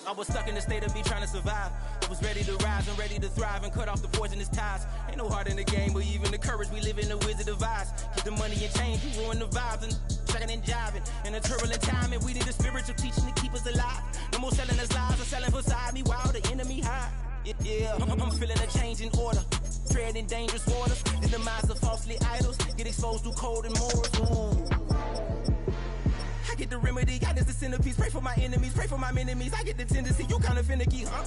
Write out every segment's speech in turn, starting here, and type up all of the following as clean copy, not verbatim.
I was stuck in the state of me trying to survive. I was ready to rise and ready to thrive and cut off the poisonous ties. Ain't no heart in the game, but even the courage we live in the wizard of Oz. Get the money and change, we ruin the vibes and checking and jiving. In a turbulent time, and we need a spiritual teaching to keep us alive. No more selling us lies or selling beside me while the enemy hide. Yeah, I'm feeling a change in order. Treading dangerous waters. The demise of falsely idols. Get exposed through code and morals. Ooh. I get the remedy, God is the centerpiece. Pray for my enemies, pray for my enemies. I get the tendency, you kinda finicky, huh?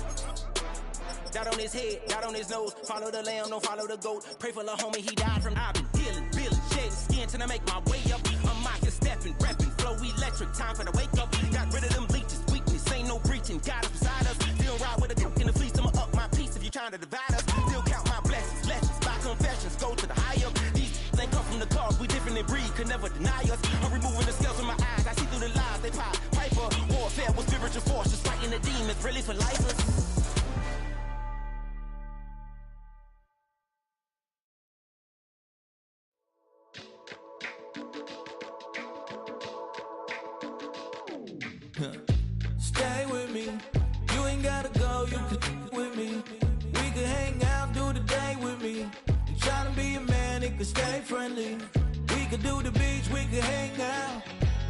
Dot on his head, dot on his nose. Follow the lamb, don't follow the goat. Pray for the homie, he died from. I've been dealing, shedding skin till I make my way up. I'm mocking, stepping, repping, flow electric. Time for the wake up. Got rid of them leeches, weakness, ain't no breaching. God is beside us. Still ride with a cook in the fleece. I'ma up my piece if you trying to divide us. Still count my blessings, lessons by confessions. Go to the high up. These ain't come from the cause, we different in breed, could never deny us. I'm removing the scales from my eyes. I see through the lies they pop. Piper, warfare with spiritual force, just fighting the demons, really for lifers. Stay with me, you ain't gotta go, you can with me. We could hang out, do the day with me. You tryna be a man, it could stay friendly. We could do the beach, we could hang out.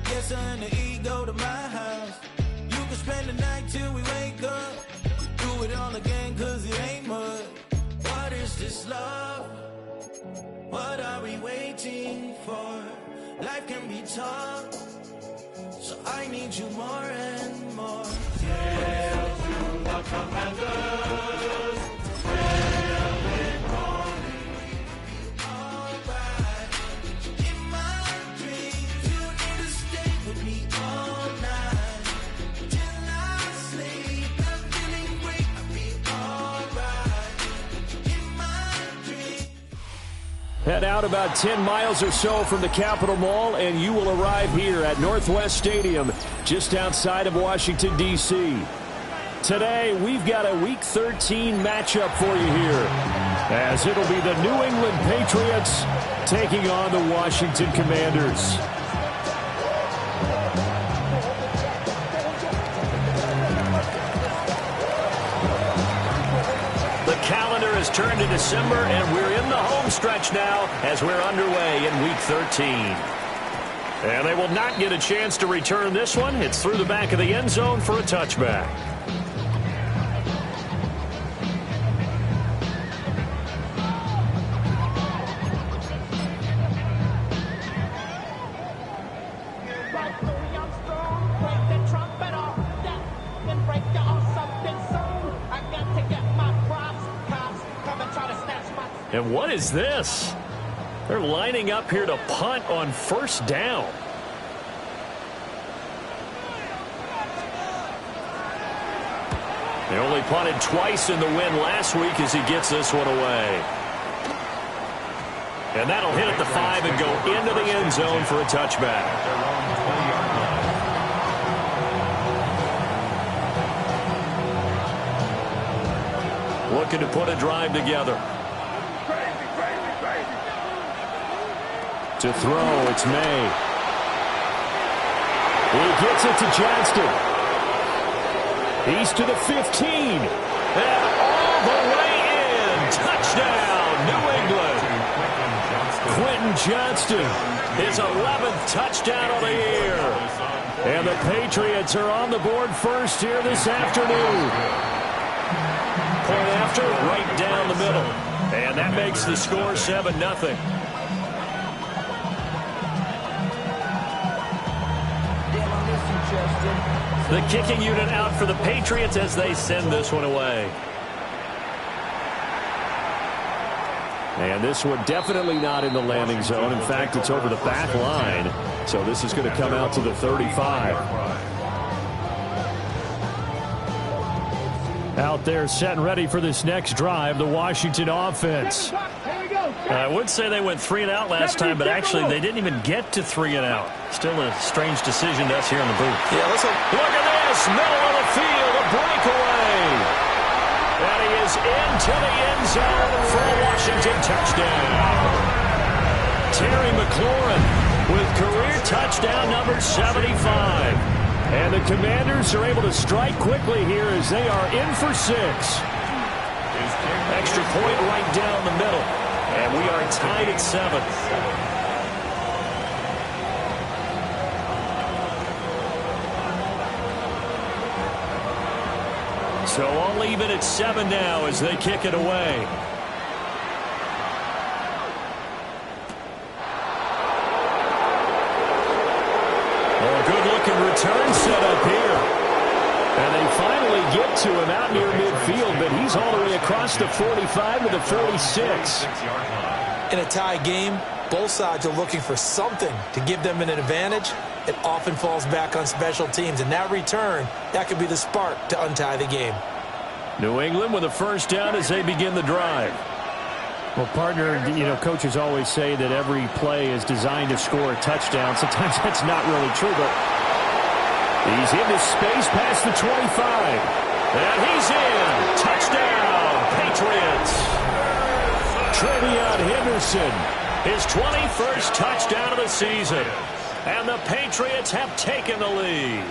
Get something to eat, go to my house. You could spend the night till we wake up. Do it all again, cause it ain't mud. What is this love? What are we waiting for? Life can be tough, so I need you more and more. Hail to the commanders, hail in morning. Alright, in my dreams, you need to stay with me all night. Till I sleep, I'm feeling great, I'll be alright. In my dreams. Head out about 10 miles or so from the Capitol Mall, and you will arrive here at Northwest Stadium, just outside of Washington, D.C. Today, we've got a Week 13 matchup for you here, as it'll be the New England Patriots taking on the Washington Commanders. The calendar has turned to December, and we're in the home stretch now as we're underway in Week 13. And they will not get a chance to return this one. It's through the back of the end zone for a touchback. And what is this? They're lining up here to punt on first down. They only punted twice in the win last week as he gets this one away. And that'll hit at the 5 and go into the end zone for a touchback. Looking to put a drive together. To throw, it's May. He gets it to Johnston. He's to the 15. And all the way in. Touchdown, New England. Quentin Johnston, his 11th touchdown of the year. And the Patriots are on the board first here this afternoon. Point after, right down the middle. And that makes the score 7-0. The kicking unit out for the Patriots as they send this one away. And this one definitely not in the landing zone. In fact, it's over the back line. So this is going to come out to the 35. Out there set and ready for this next drive, the Washington offense. I would say they went 3 and out last time, but actually they didn't even get to 3 and out. Still a strange decision to us here in the booth. Yeah, let's hope. Look at this, middle of the field, a breakaway. And he is into the end zone for a Washington touchdown. Terry McLaurin with career touchdown number 75. And the Commanders are able to strike quickly here as they are in for 6. Extra point right down the middle. And we are tied at 7. So all even at 7 now as they kick it away. Good-looking return set up here. And they finally get to him out near midfield, but he's all the way across the 45 to the 46. In a tie game, both sides are looking for something to give them an advantage. It often falls back on special teams, and that return, that could be the spark to untie the game. New England with a first down as they begin the drive. Well, partner, coaches always say that every play is designed to score a touchdown. Sometimes that's not really true, but he's into space past the 25. And he's in. Touchdown, Patriots. Trevion Henderson, his 21st touchdown of the season. And the Patriots have taken the lead.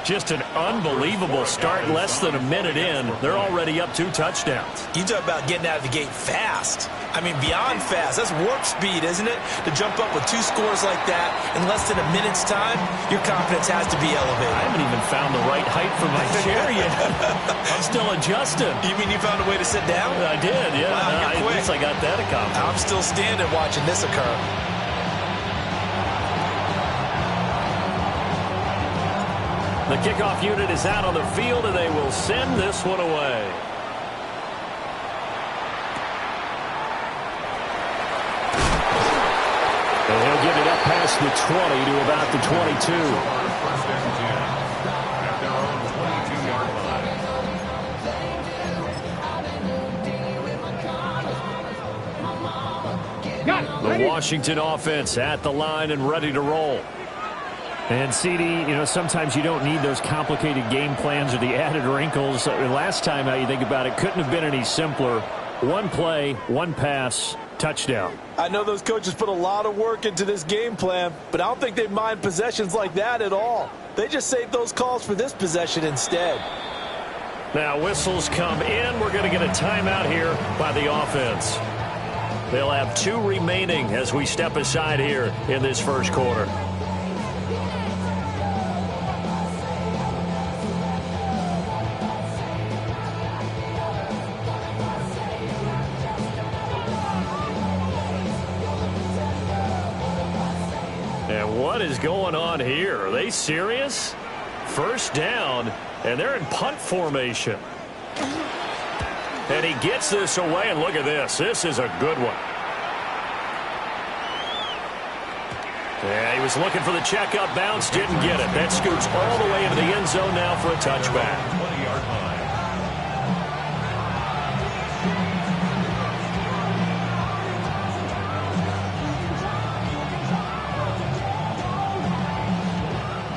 Just an unbelievable start. Less than a minute in, they're already up 2 touchdowns. You talk about getting out of the gate fast. I mean, beyond fast. That's warp speed, isn't it? To jump up with 2 scores like that in less than a minute's time, your confidence has to be elevated. I haven't even found the right height for my chair yet. I'm still adjusting. You mean you found a way to sit down? I did, yeah. Wow, At least I got that accomplished. I'm still standing watching this occur. The kickoff unit is out on the field, and they will send this one away. And he'll get it up past the 20 to about the 22. The Washington offense at the line and ready to roll. And, CD, sometimes you don't need those complicated game plans or the added wrinkles. Last time, how you think about it, couldn't have been any simpler. 1 play, 1 pass, touchdown. I know those coaches put a lot of work into this game plan, but I don't think they mind possessions like that at all. They just save those calls for this possession instead. Now whistles come in. We're going to get a timeout here by the offense. They'll have 2 remaining as we step aside here in this first quarter. What is going on here? Are they serious? First down, and they're in punt formation. And he gets this away, and look at this. This is a good one. Yeah, he was looking for the checkup bounce, didn't get it. That scoots all the way into the end zone now for a touchback. 20-yard line.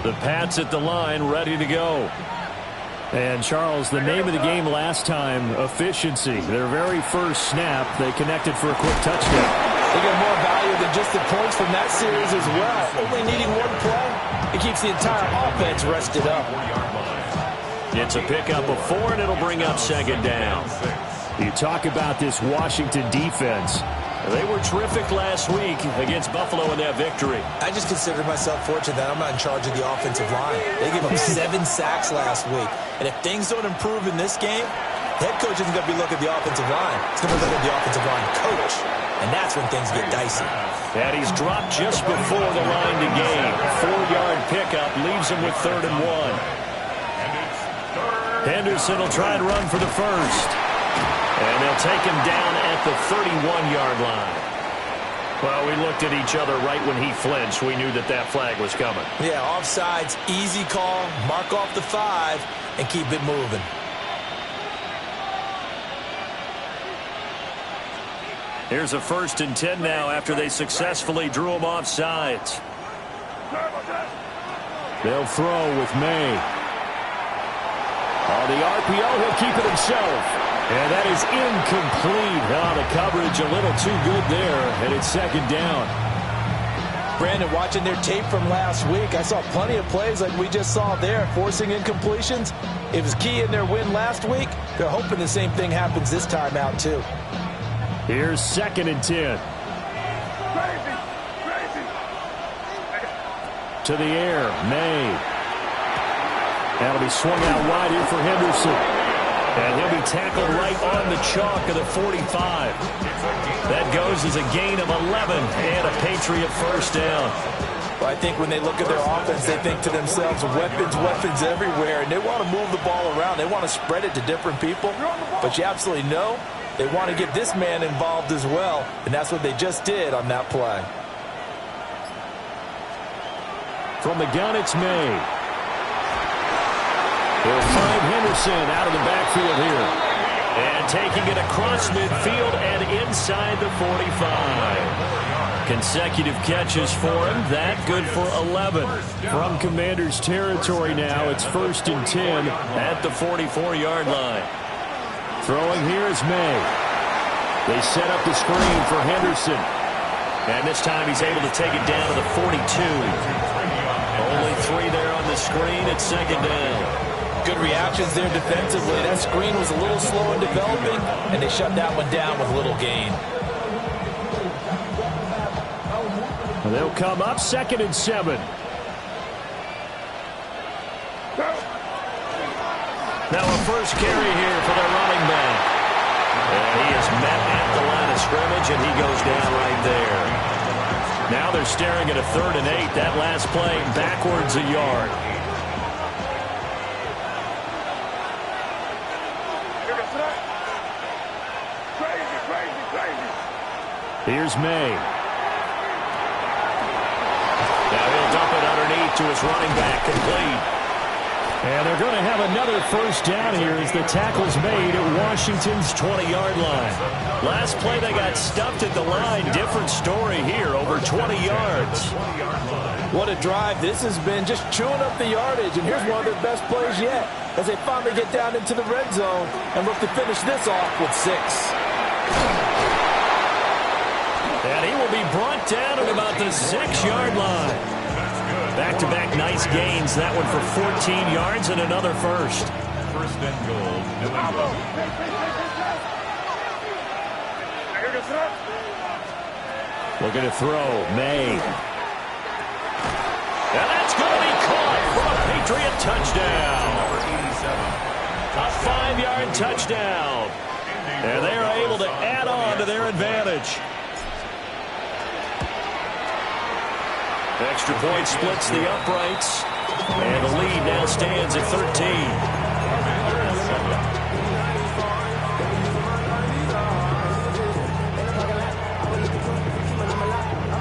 The Pats at the line, ready to go. And, Charles, the name of the game last time, efficiency. Their very first snap, they connected for a quick touchdown. They get more value than just the points from that series as well. Only needing 1 play, it keeps the entire offense rested up. It's a pickup of 4, and it'll bring up second down. You talk about this Washington defense. They were terrific last week against Buffalo in that victory. I just consider myself fortunate that I'm not in charge of the offensive line. They gave up 7 sacks last week. And if things don't improve in this game, head coach isn't going to be looking at the offensive line. He's going to be looking at the offensive line coach. And that's when things get dicey. And he's dropped just before the line to gain. 4-yard pickup leaves him with 3rd and 1. Henderson will try and run for the first. And they'll take him down at the 31-yard line. Well, we looked at each other right when he flinched. We knew that that flag was coming. Yeah, offsides, easy call, mark off the 5, and keep it moving. Here's a 1st and 10 now after they successfully drew him off sides. They'll throw with May. On the RPO, he'll keep it himself. And that is incomplete. Oh, the coverage a little too good there, and it's 2nd down. Brandon, watching their tape from last week, I saw plenty of plays like we just saw there, forcing incompletions. It was key in their win last week. They're hoping the same thing happens this time out, too. Here's 2nd and 10. To the air, May. That'll be swung out wide here for Henderson. And he'll be tackled right on the chalk of the 45. That goes as a gain of 11 and a Patriot first down. Well, I think when they look at their offense, they think to themselves, weapons everywhere, and they want to move the ball around. They want to spread it to different people, but you absolutely know they want to get this man involved as well, and that's what they just did on that play. From the gun, it's May. They'll find Henderson out of the backfield here. And taking it across midfield and inside the 45. Consecutive catches for him. That good for 11. From Commanders territory now, it's 1st and 10 at the 44-yard line. Throwing here is May. They set up the screen for Henderson. And this time he's able to take it down to the 42. Only 3 there on the screen at 2nd down. Good reactions there defensively. That screen was a little slow in developing, and they shut that one down with little gain. They'll come up 2nd and 7. Now a first carry here for their running back. And he is met at the line of scrimmage, and he goes down right there. Now they're staring at a 3rd and 8. That last play backwards a yard. Here's May. Now he'll dump it underneath to his running back, complete. And they're going to have another first down here as the tackle's made at Washington's 20-yard line. Last play they got stuffed at the line. Different story here, over 20 yards. What a drive this has been, just chewing up the yardage. And here's one of their best plays yet as they finally get down into the red zone and look to finish this off with 6. And he will be brought down at about the 6-yard line. Back-to-back nice gains. That one for 14 yards and another first. 1st and goal, New England. Looking to throw, May. And that's going to be caught for a Patriot touchdown. A 5-yard touchdown. And they are able to add on to their advantage. Extra point splits the uprights. And the lead now stands at 13.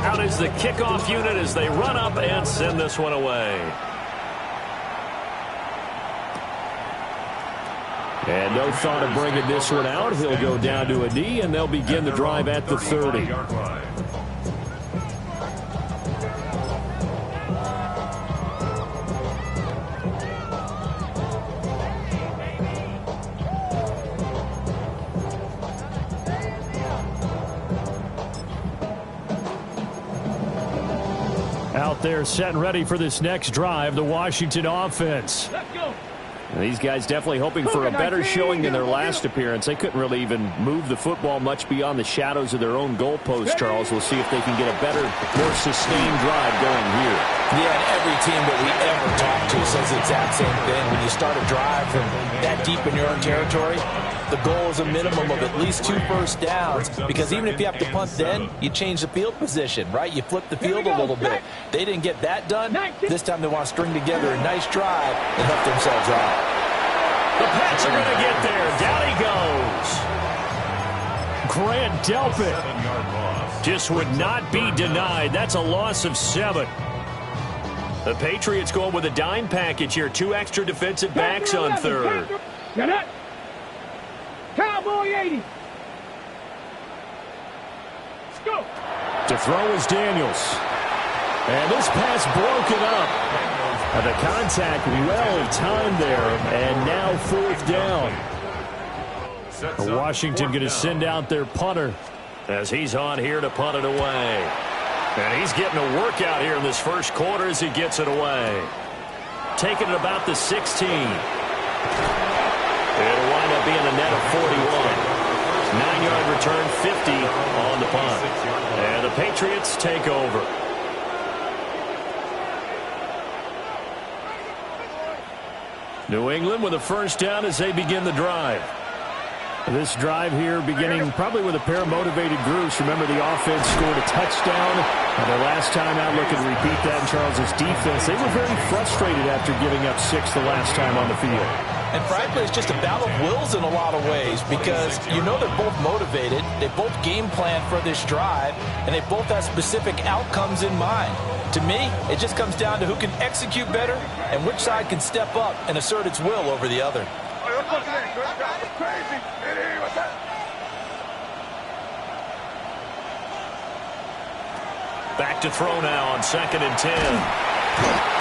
Out is the kickoff unit as they run up and send this one away. And no thought of bringing this one out. He'll go down to a knee, and they'll begin the drive at the 30. Out there set and ready for this next drive, the Washington offense. Let's go. And these guys definitely hoping for a better showing than their last appearance. They couldn't really even move the football much beyond the shadows of their own goalpost, Charles. We'll see if they can get a better, more sustained drive going here. Yeah, and every team that we ever talk to says the exact same thing. When you start a drive from that deep in your own territory, the goal is a minimum of at least 2 first downs, because even if you have to punt then, you change the field position, right? You flip the field a little bit. They didn't get that done. This time they want to string together a nice drive and help themselves out. The Pats are going to get there. Down he goes. Grant Delpit just would not be denied. That's a loss of 7. The Patriots going with a dime package here. 2 extra defensive backs on 3rd. Cowboy 80. Let's go. To throw is Daniels. And this pass broken up. The contact well timed there. And now 4th down. Washington going to send out their punter as he's on here to punt it away. And he's getting a workout here in this first quarter as he gets it away. Taking it about the 16. It'll wind up being a net of 41. 9-yard return, 50 on the punt. And the Patriots take over. New England with a first down as they begin the drive. This drive here beginning probably with a pair of motivated groups. Remember, the offense scored a touchdown. Their last time out, looking to repeat that in Charles' defense. They were very frustrated after giving up 6 the last time on the field. And frankly, it's just a battle of wills in a lot of ways because you know they're both motivated. They both game plan for this drive, and they both have specific outcomes in mind. To me, it just comes down to who can execute better and which side can step up and assert its will over the other. Back to throw now on 2nd and 10.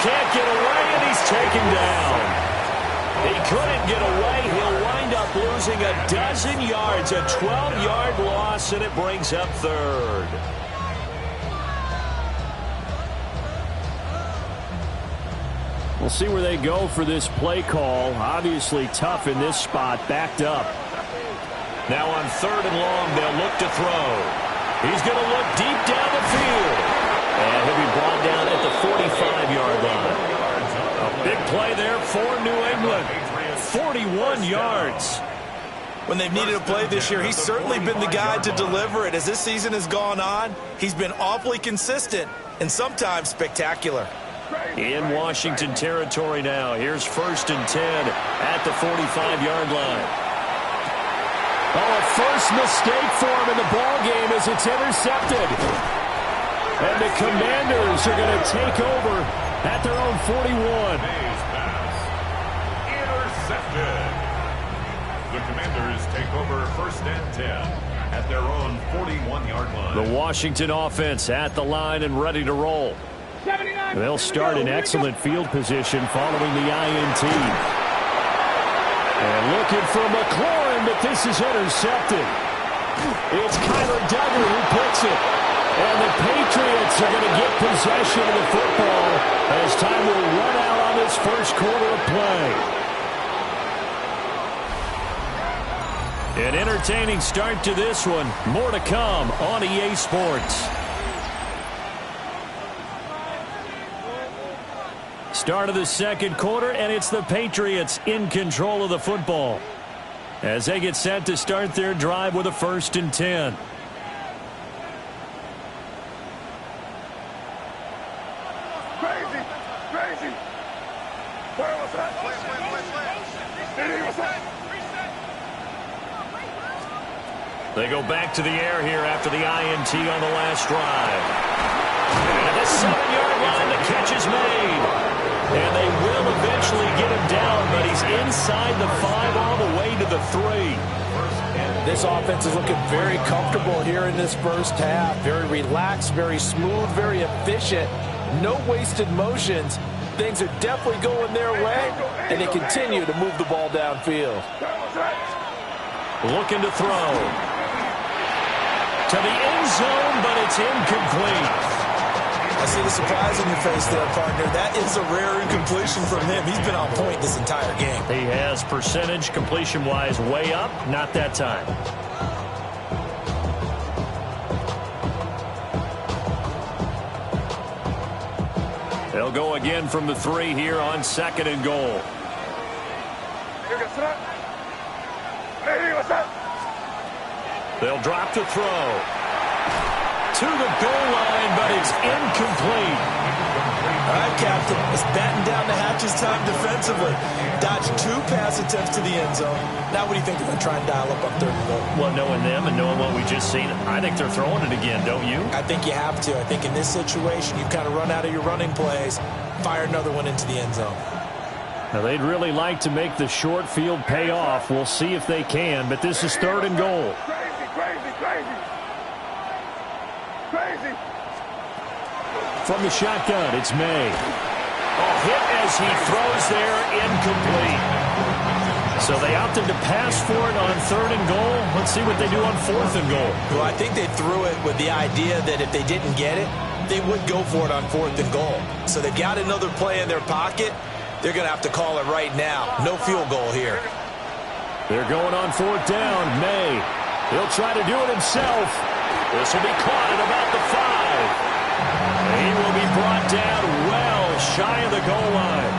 Can't get away, and he's taken down. He couldn't get away. He'll wind up losing a dozen yards, a 12-yard loss, and it brings up 3rd. We'll see where they go for this play call. Obviously tough in this spot, backed up. Now on 3rd and long, they'll look to throw. He's going to look deep down the field. And he'll be brought down at the 45-yard line. A big play there for New England. 41 yards. When they've needed a play this year, he's certainly been the guy to deliver it. As this season has gone on, he's been awfully consistent and sometimes spectacular. In Washington territory now. Here's 1st and 10 at the 45-yard line. Oh, a first mistake for him in the ball game as it's intercepted. And the Commanders are going to take over at their own 41. Intercepted. The Commanders take over 1st and 10 at their own 41-yard line. The Washington offense at the line and ready to roll. They'll start in excellent field position following the INT. And looking for McLaurin, but this is intercepted. It's Kyler Duggar who picks it. And the Patriots are going to get possession of the football as time will run out on this first quarter of play. An entertaining start to this one. More to come on EA Sports. Start of the second quarter, and it's the Patriots in control of the football as they get set to start their drive with a 1st and 10. Crazy. Where was that? They go back to the air here after the INT on the last drive. And the 7-yard line, the catch is made. And they will eventually get him down, but he's inside the 5 all the way to the 3. This offense is looking very comfortable here in this first half. Very relaxed, very smooth, very efficient. No wasted motions. Things are definitely going their way, and they continue to move the ball downfield. Looking to throw. To the end zone, but it's incomplete. I see the surprise in your face there, partner. That is a rare incompletion from him. He's been on point this entire game. He has percentage completion-wise way up. Not that time. They'll go again from the 3 here on 2nd and goal. They'll drop to throw. To the goal line, but it's incomplete. All right, Captain. Let's batten down the hatches time defensively. Dodged 2 pass attempts to the end zone. Now what do you think they're going to try and dial up on 3rd and goal? Well, knowing them and knowing what we just seen, I think they're throwing it again, don't you? I think you have to. I think in this situation, you've kind of run out of your running plays. Fire another one into the end zone. Now, they'd really like to make the short field pay off. We'll see if they can, but this is 3rd and goal. Crazy. From the shotgun, it's May. A hit as he throws there, incomplete. So they opted to pass for it on 3rd and goal. Let's see what they do on 4th and goal. Well, I think they threw it with the idea that if they didn't get it, they would go for it on 4th and goal. So they've got another play in their pocket. They're going to have to call it right now. No field goal here. They're going on 4th down. May. He'll try to do it himself. This will be caught at about the 5. He will be brought down well shy of the goal line.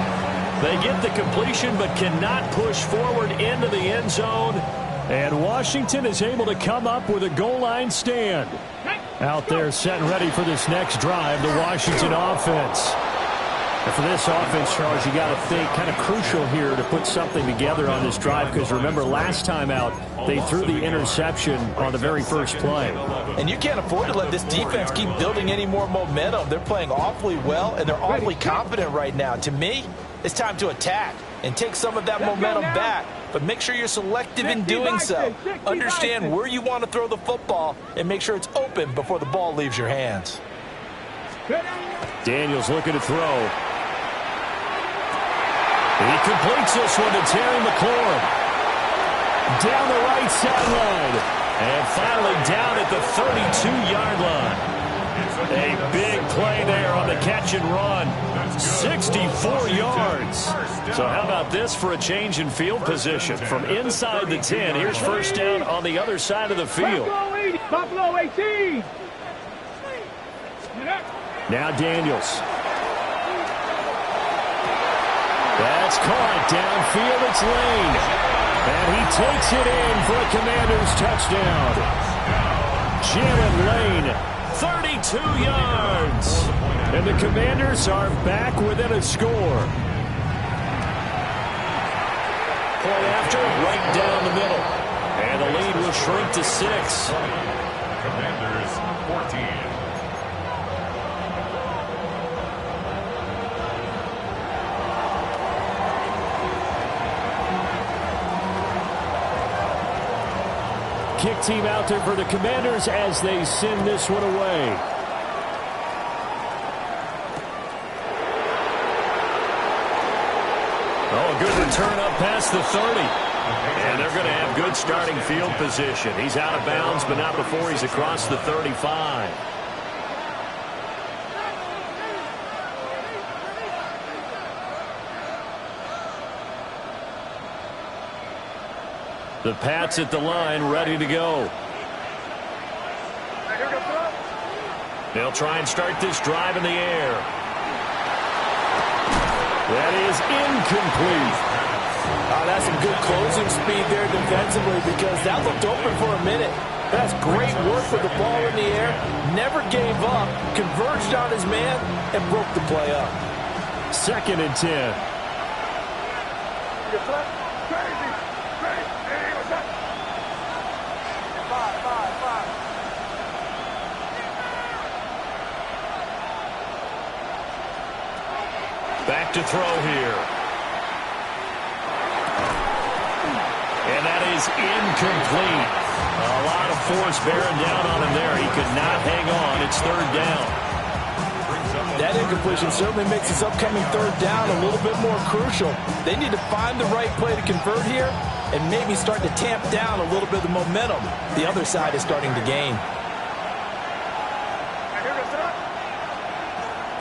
They get the completion but cannot push forward into the end zone. And Washington is able to come up with a goal line stand. Out there set and ready for this next drive, the Washington offense. And for this offense, Charles, you got to think kind of crucial here to put something together on this drive, because remember last time out they threw the interception on the very first play. And you can't afford to let this defense keep building any more momentum. They're playing awfully well, and they're awfully confident right now. To me, it's time to attack and take some of that momentum back, but make sure you're selective in doing so. Understand where you want to throw the football and make sure it's open before the ball leaves your hands. Daniels looking to throw. He completes this one to Terry McLaurin. Down the right sideline. And finally down at the 32-yard line. A big play there on the catch and run. 64 yards. So how about this for a change in field position? From inside the 10, here's first down on the other side of the field. Buffalo 18. Now Daniels. That's caught downfield. It's Lane. And he takes it in for a Commanders touchdown. Jalen Lane, 32 yards. And the Commanders are back within a score. Play after, right down the middle. And the lead will shrink to 6. Commanders 14. Kick team out there for the Commanders as they send this one away. Oh, a good return up past the 30. And they're going to have good starting field position. He's out of bounds, but not before he's across the 35. The Pats at the line, ready to go. They'll try and start this drive in the air. That is incomplete. That's some good closing speed there defensively, because that looked open for a minute. That's great work with the ball in the air. Never gave up, converged on his man, and broke the play up. 2nd and 10. Back to throw here. And that is incomplete. A lot of force bearing down on him there. He could not hang on. It's 3rd down. That incompletion certainly makes this upcoming 3rd down a little bit more crucial. They need to find the right play to convert here and maybe start to tamp down a little bit of the momentum the other side is starting to gain.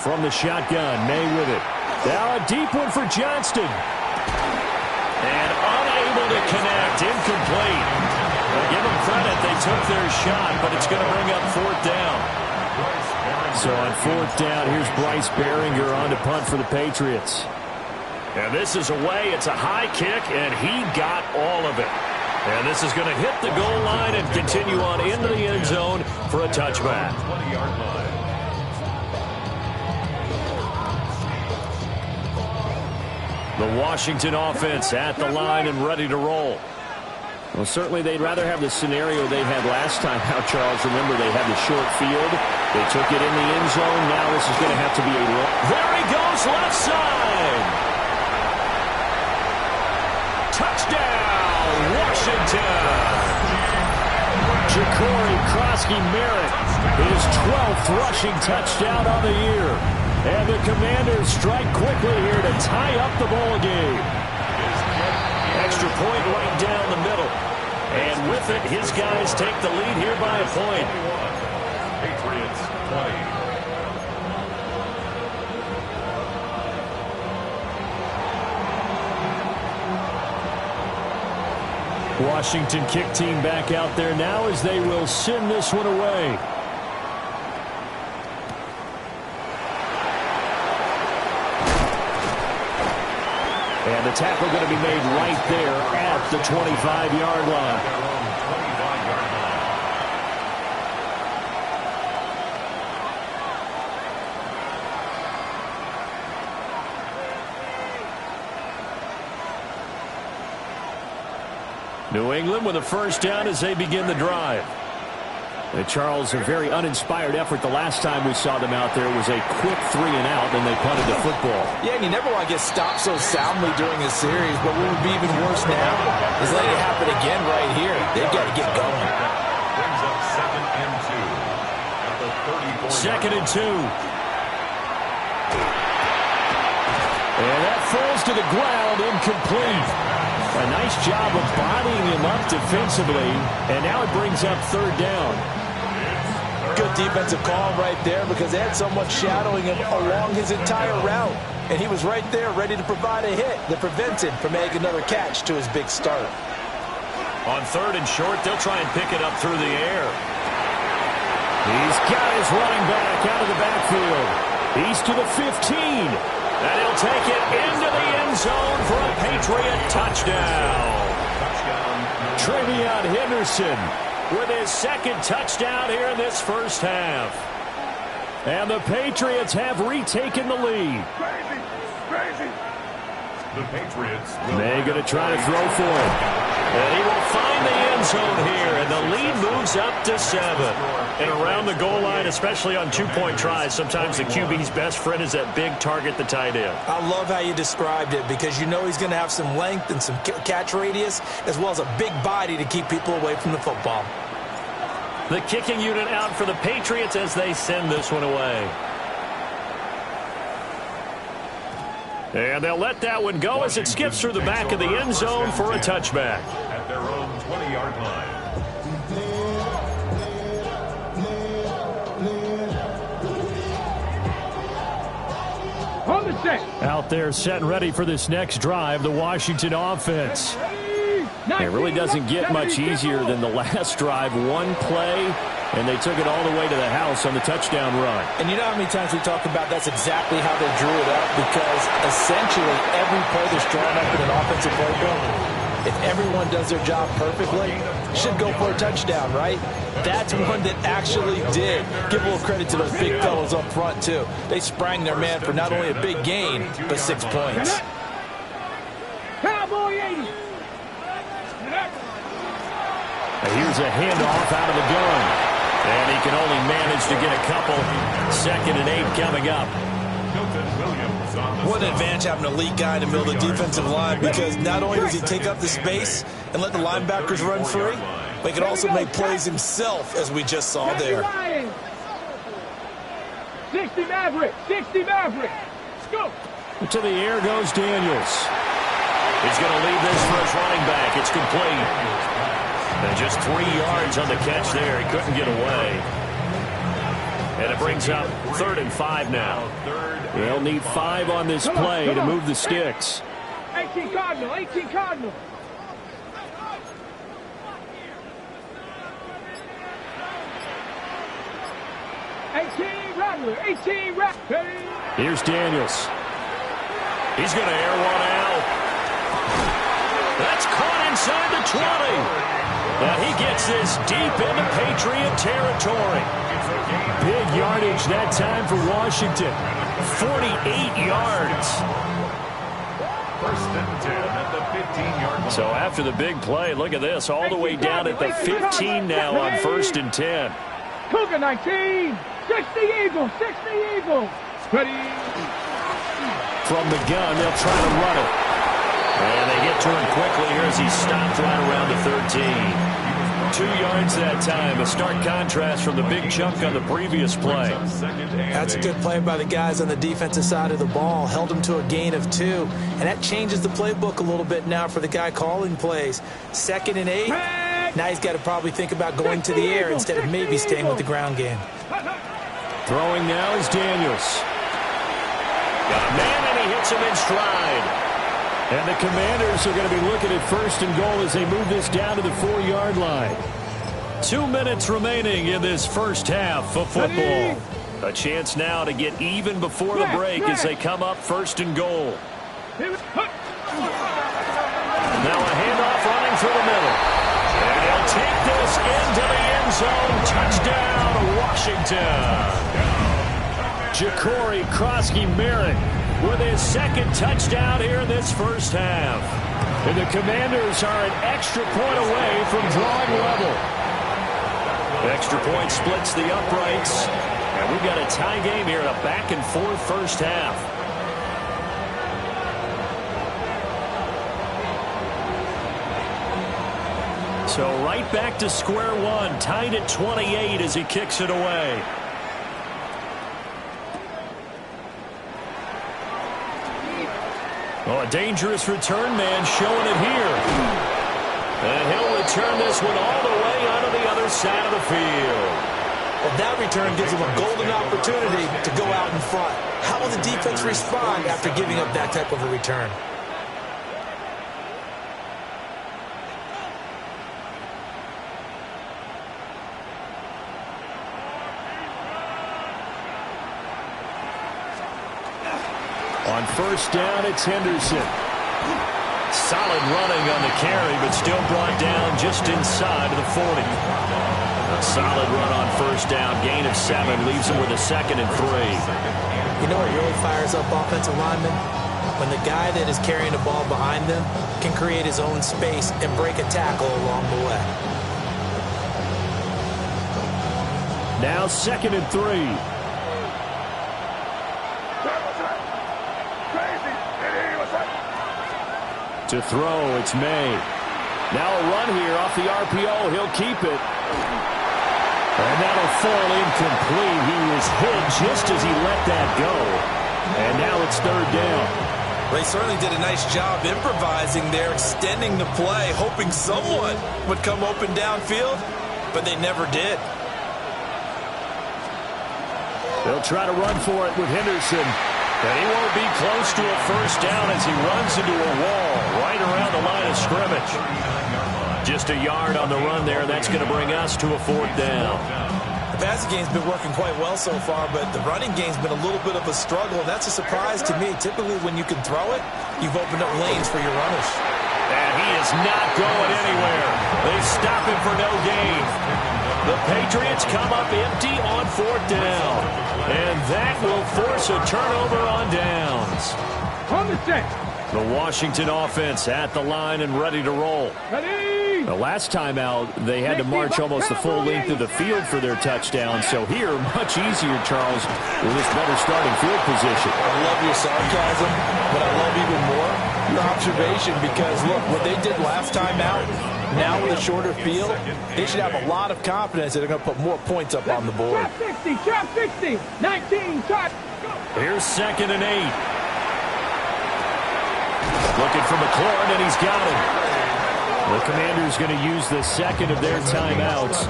From the shotgun, May with it. Now a deep one for Johnston. And unable to connect. Incomplete. Well, give them credit. They took their shot, but it's going to bring up 4th down. So on 4th down, here's Bryce Behringer on to punt for the Patriots. And this is away. It's a high kick, and he got all of it. And this is going to hit the goal line and continue on into the end zone for a touchback. 20-yard line. The Washington offense at the line and ready to roll. Well, certainly they'd rather have the scenario they had last time out, Charles. Remember, they had the short field. They took it in the end zone. Now this is going to have to be a long. There he goes, left side. Touchdown, Washington. Ja'Cory Krosky-Merritt, his 12th rushing touchdown on the year. And the Commanders strike quickly here to tie up the ball game. Extra point right down the middle. And with it, his guys take the lead here by a point. Patriots 20. Washington kick team back out there now as they will send this one away. And the tackle going to be made right there at the 25-yard line. New England with a first down as they begin the drive. And Charles, a very uninspired effort the last time we saw them out there. It was a quick 3 and out, and they punted the football. Yeah, and you never want to get stopped so soundly during a series, but what would be even worse now is letting it happen again right here. They've got to get going. Brings up 2nd and 2 at the 34. 2nd and 2. And that falls to the ground, incomplete. A nice job of bodying him up defensively, and now it brings up 3rd down. Good defensive call right there because they had someone shadowing him along his entire route, and he was right there ready to provide a hit that prevents him from making another catch to his big start. On 3rd and short, they'll try and pick it up through the air. He's got his running back out of the backfield. He's to the 15. And he'll take it into the end zone for a Patriot touchdown. Trevion Henderson with his 2nd touchdown here in this first half. And the Patriots have retaken the lead. The Patriots They're going to try to throw for him. And he will find the end zone here, and the lead moves up to 7. And around the goal line, especially on 2-point tries, sometimes the QB's best friend is that big target, the tight end. I love how you described it because you know he's going to have some length and some catch radius as well as a big body to keep people away from the football. The kicking unit out for the Patriots as they send this one away. And they'll let that one go as it skips through the back of the end zone for a touchback. At their own 20-yard line. On the set. Out there set and ready for this next drive, the Washington offense. It really doesn't get much easier than the last drive. One play, and they took it all the way to the house on the touchdown run. And you know how many times we talk about that's exactly how they drew it up, because essentially every play that's drawn up in an offensive playbook, if everyone does their job perfectly, should go for a touchdown, right? That's one that actually did. Give a little credit to those big fellows up front, too. They sprang their man for not only a big gain, but 6 points. Cowboy 80. Here's a handoff out of the gun. And he can only manage to get a couple. 2nd and 8 coming up. What an advantage having an elite guy in the middle of the defensive line, because not only does he take up the space and let the linebackers run free, but he can also make plays himself, as we just saw there. 60 Maverick. 60 Maverick. Let's go. To the air goes Daniels. He's going to leave this for his running back. It's complete. And just 3 yards on the catch there. He couldn't get away. And it brings up 3rd and 5 now. They'll need 5 on this play to move the sticks. 18 Cardinal. 18 Cardinal. Here's Daniels. He's going to air one out. That's caught inside the 20. Now he gets this deep into Patriot territory. Big yardage that time for Washington. 48 yards. 1st and 10 at the 15-yard line. So after the big play, look at this. All the way down at the 15 now on 1st and 10. Cougar 19. 60 Eagles. 60 Eagles. Ready. From the gun, they'll try to run it. And they get to him quickly here as he stopped right around the 13. 2 yards that time. A stark contrast from the big chunk on the previous play. That's a good play by the guys on the defensive side of the ball. Held him to a gain of 2. And that changes the playbook a little bit now for the guy calling plays. 2nd and 8. Now he's got to probably think about going to the air instead of maybe staying with the ground game. Throwing now is Daniels. Got a man, and he hits him in stride. And the Commanders are going to be looking at 1st and goal as they move this down to the 4-yard line. 2 minutes remaining in this first half of football. A chance now to get even before the break as they come up 1st and goal. Now a handoff running through the middle. And he'll take this into the end zone. Touchdown, Washington. Ja'Cory Krosky-Merritt with his 2nd touchdown here in this first half. And the Commanders are an extra point away from drawing level. Extra point splits the uprights. And we've got a tie game here in a back-and-forth first half. So right back to square one, tied at 28 as he kicks it away. Oh, a dangerous return man showing it here. And he'll return this one all the way onto the other side of the field. Well, that return gives them a golden opportunity to go out in front. How will the defense respond after giving up that type of a return? On 1st down, it's Henderson. Solid running on the carry, but still brought down just inside of the 40. A solid run on 1st down. Gain of 7 leaves him with a 2nd and 3. You know what really fires up offensive linemen? When the guy that is carrying the ball behind them can create his own space and break a tackle along the way. Now 2nd and 3. To throw, it's May. Now a run here off the RPO. He'll keep it. And that'll fall incomplete. He was hit just as he let that go. And now it's 3rd down. They certainly did a nice job improvising there, extending the play, hoping someone would come open downfield, but they never did. They'll try to run for it with Henderson. And he won't be close to a 1st down as he runs into a wall right around the line of scrimmage. Just a yard on the run there. That's going to bring us to a 4th down. The passing game's been working quite well so far, but the running game's been a little bit of a struggle, and that's a surprise to me. Typically, when you can throw it, you've opened up lanes for your runners. And he is not going anywhere. They stop him for no gain. The Patriots come up empty on 4th down. And that will force a turnover on downs. On the set. The Washington offense at the line and ready to roll. Ready. The last time out, they had to march almost the full length of the field for their touchdown. So here, much easier, Charles, with this better starting field position. I love your sarcasm, but I love even more your observation because, look, what they did last time out, now with a shorter field, they should have a lot of confidence that they're going to put more points up on the board. Trap 60, 19, touch. Here's 2nd and 8. Looking for McLaurin, and he's got him. The Commanders going to use the 2nd of their timeouts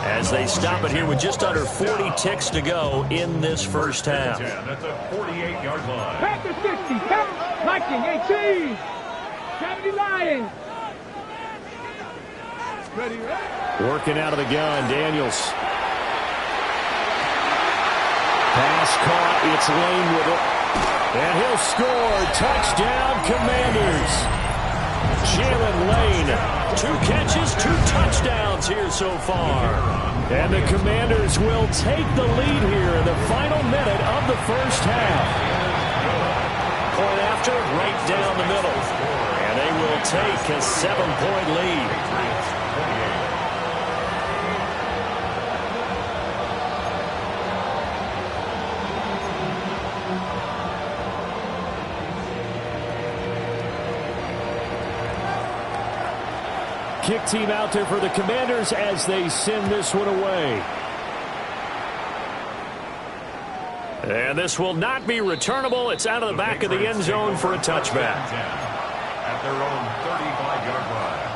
as they stop it here with just under 40 ticks to go in this first half. At the 48-yard line. Panther 60, count. Viking 18. 70 Lions. Ready. Working out of the gun, Daniels. Pass caught, it's Lane with it. And he'll score. Touchdown, Commanders. Jalen Lane, 2 catches, 2 touchdowns here so far. And the Commanders will take the lead here in the final minute of the first half. Point after, right down the middle. And they will take a 7-point lead. Kick team out there for the Commanders as they send this one away. And this will not be returnable. It's out of the back of the end zone for a touchback. At their own 35-yard line.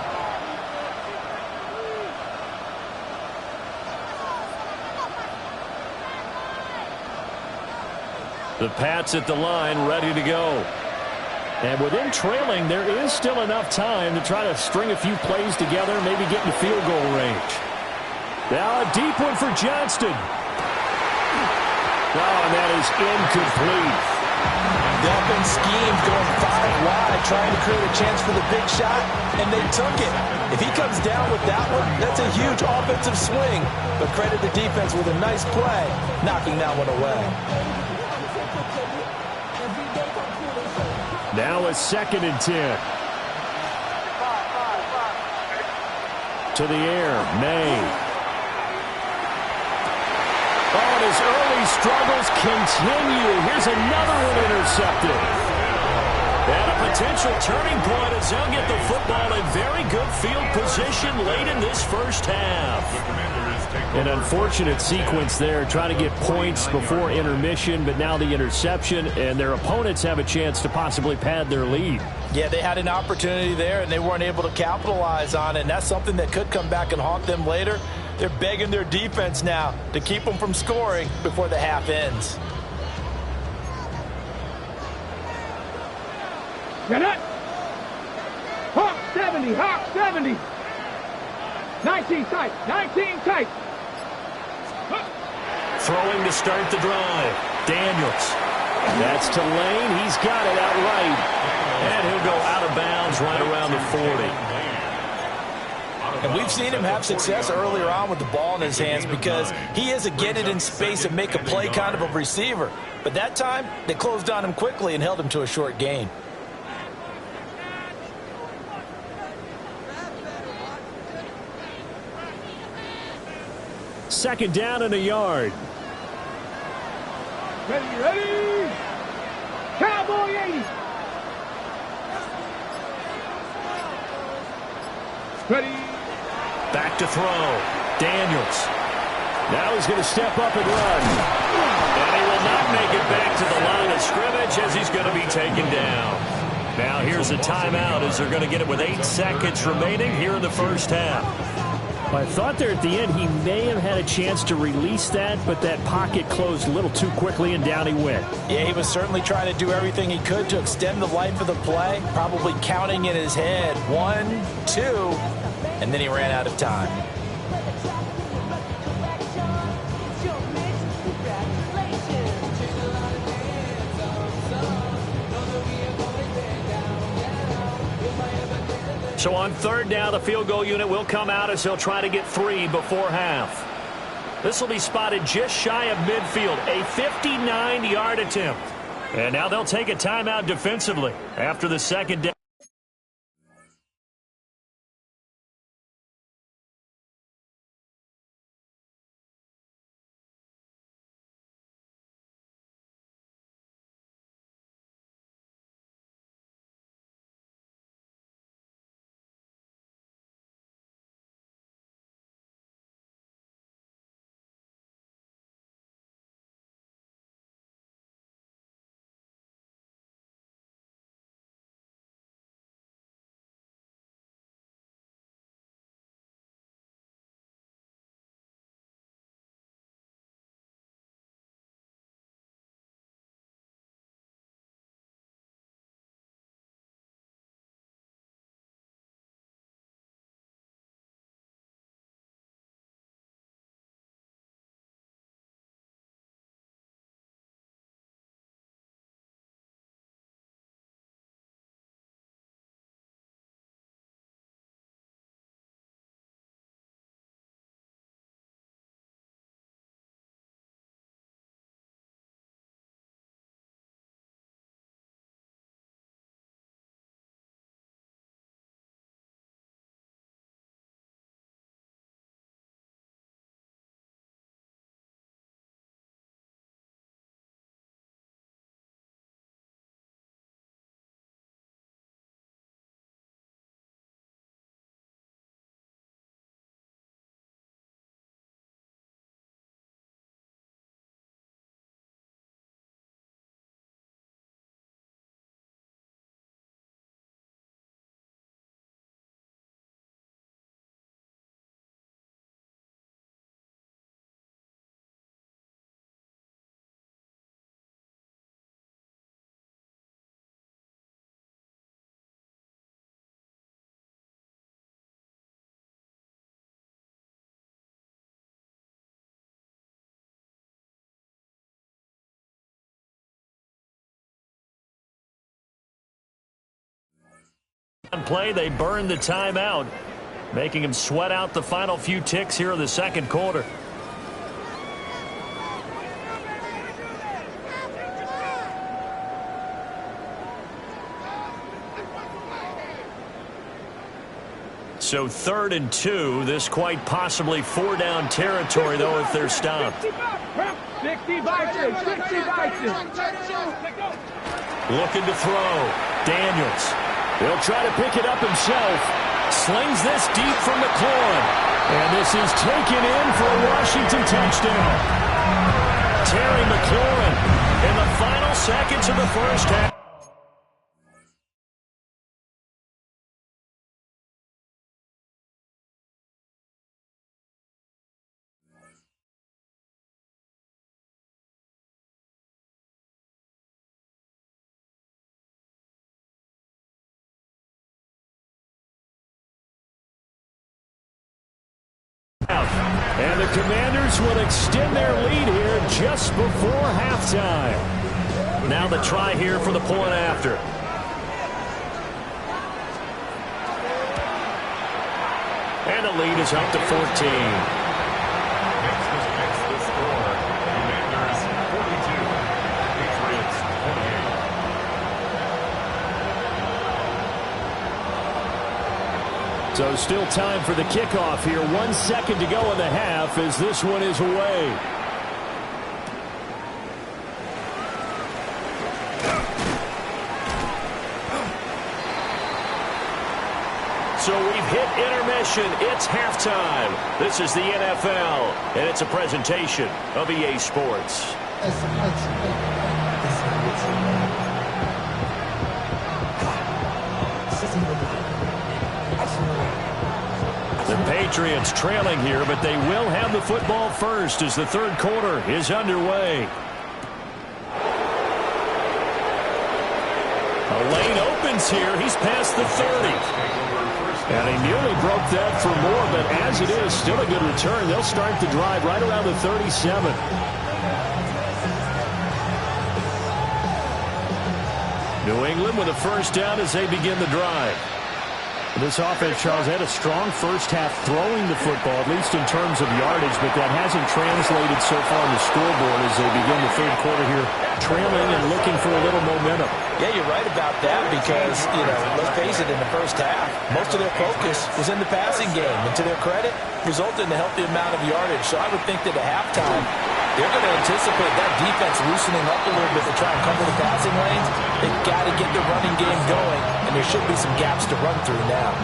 The Pats at the line, ready to go. And with them trailing, there is still enough time to try to string a few plays together, maybe get into field goal range. Now a deep one for Johnston. Oh, and that is incomplete. The offense schemed going 5 wide, trying to create a chance for the big shot, and they took it. If he comes down with that one, that's a huge offensive swing. But credit the defense with a nice play, knocking that one away. Now a 2nd and 10. To the air, May. Oh, and his early struggles continue. Here's another one intercepted. And a potential turning point as they'll get the football in very good field position late in this first half. An unfortunate sequence there, trying to get points before intermission, but now the interception, and their opponents have a chance to possibly pad their lead. Yeah, they had an opportunity there, and they weren't able to capitalize on it, and that's something that could come back and haunt them later. They're begging their defense now to keep them from scoring before the half ends. Get it! Hawk 70, Hawk 70. 19 tight, 19 tight. Throwing to start the drive. Daniels. That's to Lane. He's got it outright. And he'll go out of bounds right around the 40. And we've seen him have success earlier on with the ball in his hands because he is a get it in space and make a play kind of a receiver. But that time, they closed on him quickly and held him to a short gain. Second down and a yard. Ready, ready. Cowboy 80. Ready. Back to throw. Daniels. Now he's going to step up and run. And he will not make it back to the line of scrimmage as he's going to be taken down. Now here's a timeout as they're going to get it with 8 seconds remaining here in the first half. I thought there at the end he may have had a chance to release that, but that pocket closed a little too quickly and down he went. Yeah, he was certainly trying to do everything he could to extend the life of the play, probably counting in his head 1, 2, and then he ran out of time. So on third down, the field goal unit will come out as he'll try to get 3 before half. This will be spotted just shy of midfield, a 59-yard attempt. And now they'll take a timeout defensively after the second down. Play, they burned the timeout, making him sweat out the final few ticks here in the second quarter. So 3rd and 2. This quite possibly 4-down territory, though, if they're stopped. 60 Vikings, 60 Vikings. Looking to throw. Daniels. He'll try to pick it up himself. Slings this deep from McLaurin. And this is taken in for a Washington touchdown. Terry McLaurin in the final seconds of the first half. And the Commanders will extend their lead here just before halftime. Now the try here for the point after. And the lead is up to 14. Next the score. Commanders 42, Patriots 28. So still time for the kickoff here. 1 second to go in the half as this one is away. So we've hit intermission. It's halftime. This is the NFL, and it's a presentation of EA Sports. The Patriots trailing here, but they will have the football first as the third quarter is underway. A lane opens here. He's past the 30. And he nearly broke that for more, but as it is, still a good return. They'll start the drive right around the 37. New England with a first down as they begin the drive. This offense, Charles, had a strong first half throwing the football, at least in terms of yardage, but that hasn't translated so far on the scoreboard as they begin the third quarter here, trailing and looking for a little momentum. Yeah, you're right about that because, let's face it, in the first half, most of their focus was in the passing game. And to their credit, resulted in a healthy amount of yardage. So I would think that at halftime, they're going to anticipate that defense loosening up a little bit to try and cover the passing lanes. They've got to get the running game going, and there should be some gaps to run through now.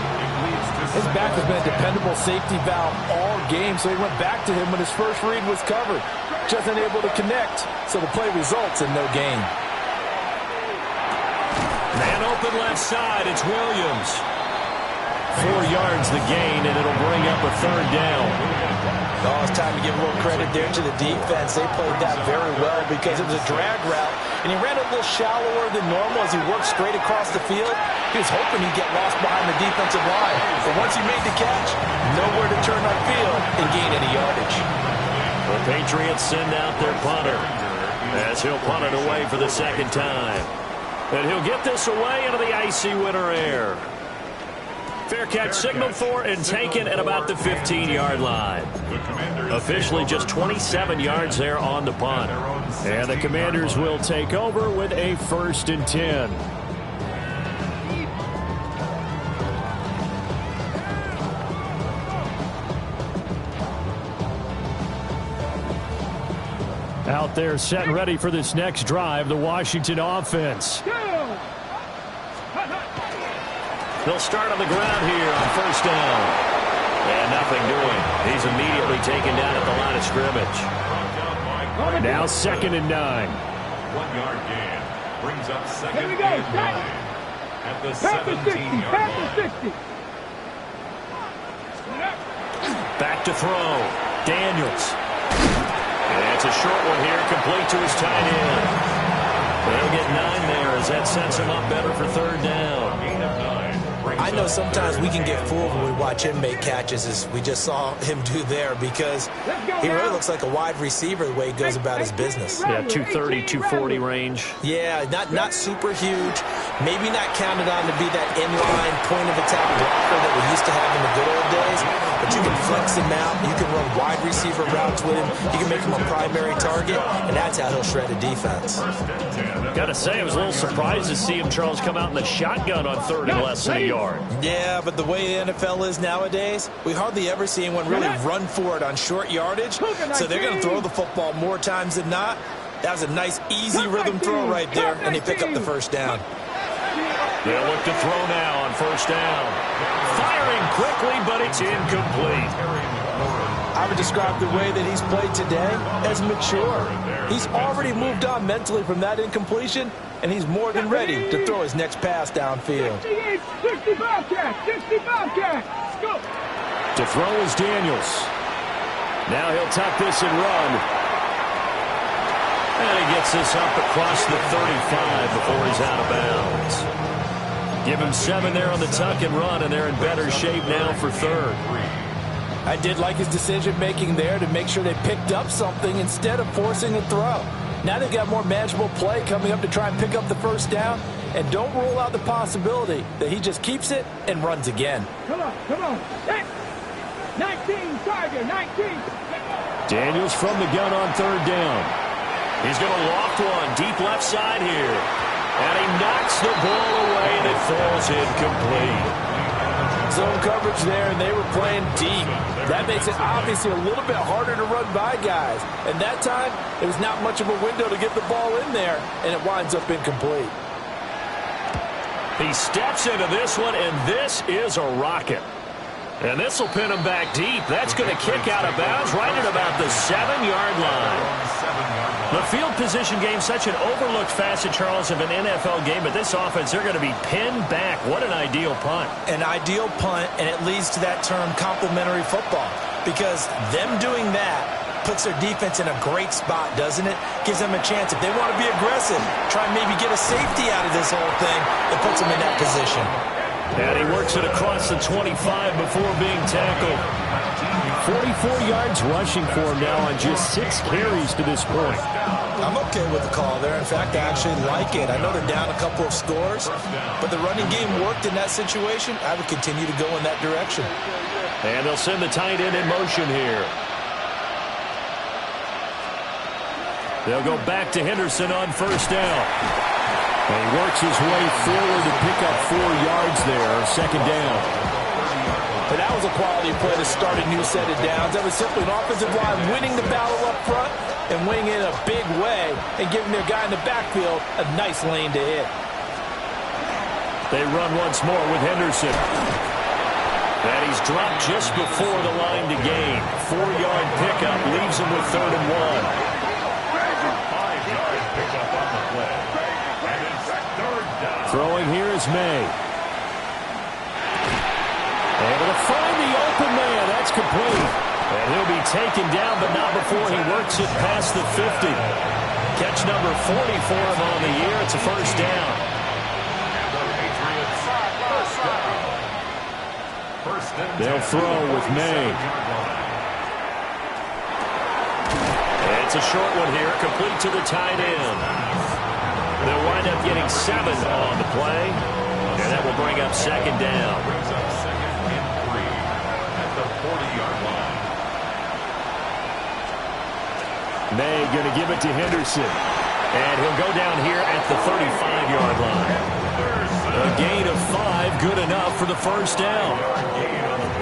His back has been a dependable safety valve all game, so he went back to him when his first read was covered. Just unable to connect, so the play results in no gain. Man open left side, it's Williams. 4 yards the gain, and it'll bring up a third down. Oh, it's time to give a little credit there to the defense. They played that very well because it was a drag route, and he ran a little shallower than normal as he worked straight across the field. He was hoping he'd get lost behind the defensive line, but once he made the catch, nowhere to turn upfield and gain any yardage. The Patriots send out their punter as he'll punt it away for the second time. And he'll get this away into the icy winter air. Fair catch signaled for and taken at about the 15-yard line. Officially just 27 yards there on the punt. And the Commanders will take over with a 1st and 10. Out there set and ready for this next drive, the Washington offense. They'll start on the ground here on 1st down. And nothing doing. He's immediately taken down at the line of scrimmage. Now 2nd and 9. 1-yard gain brings up 2nd and 9 at the 17-yard line. Back to throw. Daniels. And it's a short one here, complete to his tight end. They'll get 9 there as that sets him up better for 3rd down. I know sometimes we can get fooled when we watch him make catches, as we just saw him do there, because he really looks like a wide receiver the way he goes about his business. Yeah, 230, 240 range. Yeah, not super huge. Maybe not counted on to be that inline point-of-attack blocker that we used to have in the good old days, but you can flex him out. You can run wide receiver routes with him. You can make him a primary target, and that's how he'll shred a defense. Got to say, I was a little surprised to see him, Charles, come out in the shotgun on third and less than a yard. Yeah, but the way the NFL is nowadays, we hardly ever see anyone really run for it on short yardage, so they're going to throw the football more times than not. That was a nice, easy rhythm throw right there, and they pick up the first down. They'll look to throw now on first down. Firing quickly, but it's incomplete. I would describe the way that he's played today as mature. He's already moved on mentally from that incompletion, and he's more than ready to throw his next pass downfield. 60 Bobcat, 60 Bobcat. Go. To throw is Daniels. Now he'll tuck this and run. And he gets this up across the 35 before he's out of bounds. Give him 7 there on the tuck and run, and they're in better shape now for third. I did like his decision-making there to make sure they picked up something instead of forcing a throw. Now they've got more manageable play coming up to try and pick up the first down, and don't rule out the possibility that he just keeps it and runs again. Come on, come on. 19, Tiger, 19. Daniels from the gun on third down. He's going to loft one deep left side here. And he knocks the ball away, and it falls incomplete. Zone coverage there, and they were playing deep. That makes it obviously a little bit harder to run by guys. And that time, it was not much of a window to get the ball in there, and it winds up incomplete. He steps into this one, and this is a rocket. And this will pin him back deep. That's going to kick out of bounds right at about the 7-yard line. The field position game, such an overlooked facet, Charles, of an NFL game. But this offense, they're going to be pinned back. What an ideal punt. An ideal punt, and it leads to that term complementary football. Because them doing that puts their defense in a great spot, doesn't it? Gives them a chance. If they want to be aggressive, try and maybe get a safety out of this whole thing, it puts them in that position. And he works it across the 25 before being tackled. 44 yards rushing for him now on just 6 carries to this point. I'm okay with the call there. In fact, I actually like it. I know they're down a couple of scores, but the running game worked in that situation. I would continue to go in that direction. And they'll send the tight end in motion here. They'll go back to Henderson on first down. And he works his way forward to pick up 4 yards there, second down. And that was a quality play to start a new set of downs. That was simply an offensive line winning the battle up front and winning in a big way and giving their guy in the backfield a nice lane to hit. They run once more with Henderson. And he's dropped just before the line to gain. 4-yard pickup leaves him with 3rd and 1. Throwing here is May. Able to find the open man. That's complete. And he'll be taken down, but not before he works it past the 50. Catch number 40 for him on the year. It's a first down. They'll throw with May. It's a short one here, complete to the tight end. They'll wind up getting 7 on the play, and that will bring up second down. Brings up second and 3 at the 40-yard line. May going to give it to Henderson, and he'll go down here at the 35-yard line. A gain of 5, good enough for the first down.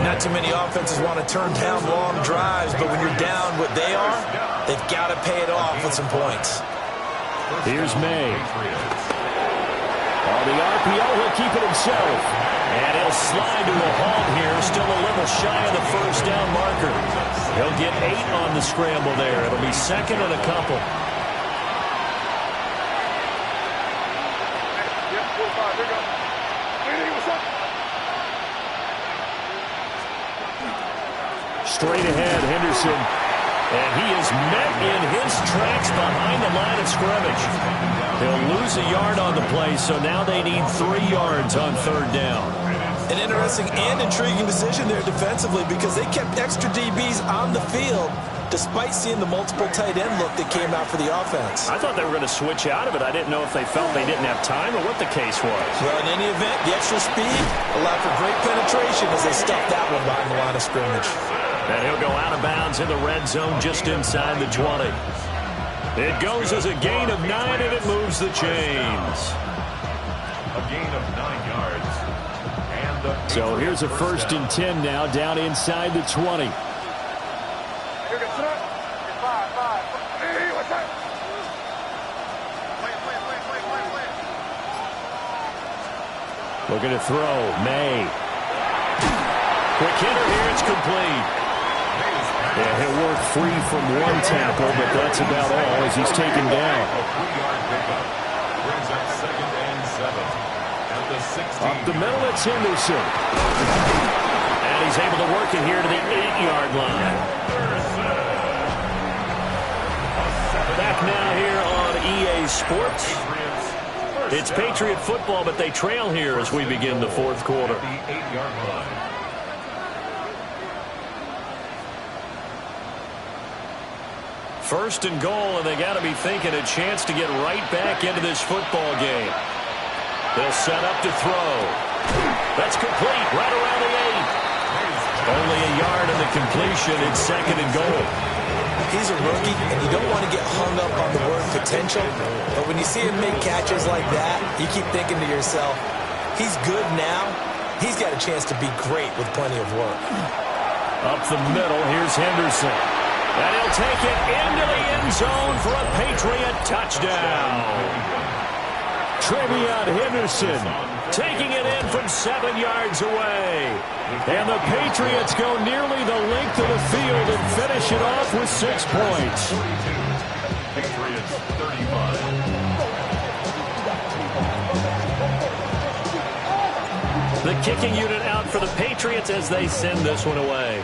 Not too many offenses want to turn down long drives, but when you're down what they are, they've got to pay it off with some points. Here's May. On the RPO, he'll keep it himself. And he'll slide to a halt here, still a little shy of the first down marker. He'll get 8 on the scramble there. It'll be second and a couple. Straight ahead, Henderson. And he is met in his tracks behind the line of scrimmage. He'll lose a yard on the play, so now they need 3 yards on third down. An interesting and intriguing decision there defensively because they kept extra DBs on the field despite seeing the multiple tight end look that came out for the offense. I thought they were going to switch out of it. I didn't know if they felt they didn't have time or what the case was. Well, in any event, the extra speed allowed for great penetration as they stuffed that one behind the line of scrimmage. And he'll go out of bounds in the red zone just inside the 20. It goes as a gain of 9, and it moves the chains. A gain of 9 yards. And so here's a 1st and 10 now, down inside the 20. Looking to throw. May. Quick hitter here. It's complete. Yeah, he'll work free from one tackle, but that's about all as he's taken down. brings up 2nd and 7 at the 16. Up the middle, it's Henderson. And he's able to work it here to the 8-yard line. Back now here on EA Sports. It's Patriot football, but they trail here as we begin the 4th quarter. The 8-yard line. First and goal, and they got to be thinking a chance to get right back into this football game. They'll set up to throw. That's complete, right around the 8. Only a yard in the completion. It's 2nd and goal. He's a rookie, and you don't want to get hung up on the word potential, but when you see him make catches like that, you keep thinking to yourself, he's good now. He's got a chance to be great with plenty of work. Up the middle, here's Henderson. And he'll take it into the end zone for a Patriot touchdown. Trevion Henderson taking it in from 7 yards away. And the Patriots go nearly the length of the field and finish it off with 6 points. Patriots 35. The kicking unit out for the Patriots as they send this one away.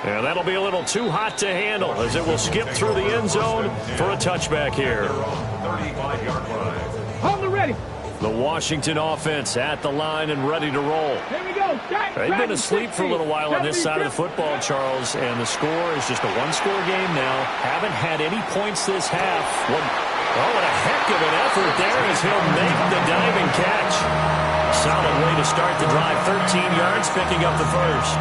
And that'll be a little too hot to handle as it will skip through the end zone for a touchback here. 35-yard line. Hold it ready. The Washington offense at the line and ready to roll. Here we go. They've been asleep for a little while on this side of the football, Charles, and the score is just a one-score game now. Haven't had any points this half. What a heck of an effort there as he'll make the diving catch. Solid way to start the drive. 13 yards, picking up the first.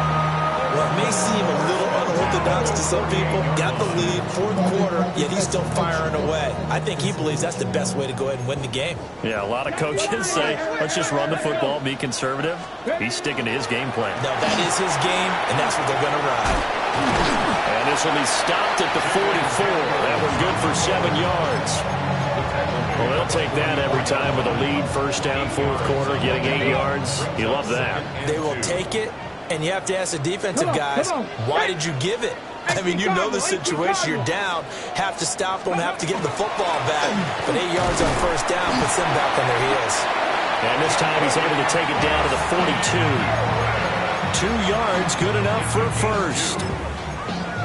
Well, it may seem a little unorthodox to some people. Got the lead, 4th quarter, yet he's still firing away. I think he believes that's the best way to go ahead and win the game. Yeah, a lot of coaches say, let's just run the football, be conservative. He's sticking to his game plan. No, that is his game, and that's what they're going to ride. And this will be stopped at the 44. That was good for 7 yards. Well, they'll take that every time with a lead. 1st down, 4th quarter, getting 8 yards. You love that. They will take it. And you have to ask the defensive guys, why did you give it? I mean, you know the situation. You're down. Have to stop them, have to get the football back. But 8 yards on 1st down puts them back on their heels. And this time he's able to take it down to the 42. 2 yards, good enough for a first.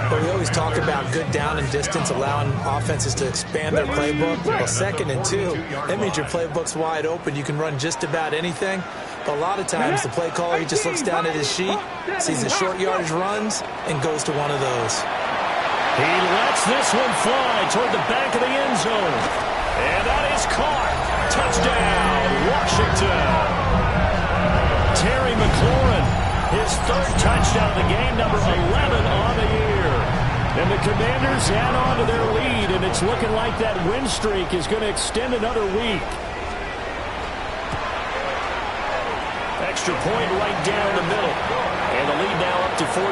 But we always talk about good down and distance, allowing offenses to expand their playbook. Well, 2nd and 2, that means your playbook's wide open. You can run just about anything. But a lot of times, the play caller, he just looks down at his sheet, sees the short yardage runs, and goes to one of those. He lets this one fly toward the back of the end zone. And that is caught. Touchdown, Washington. Terry McLaurin, his 3rd touchdown of the game, number 11 on the year. And the Commanders add on to their lead, and it's looking like that win streak is going to extend another week. Extra point right down the middle. And the lead now up to 14.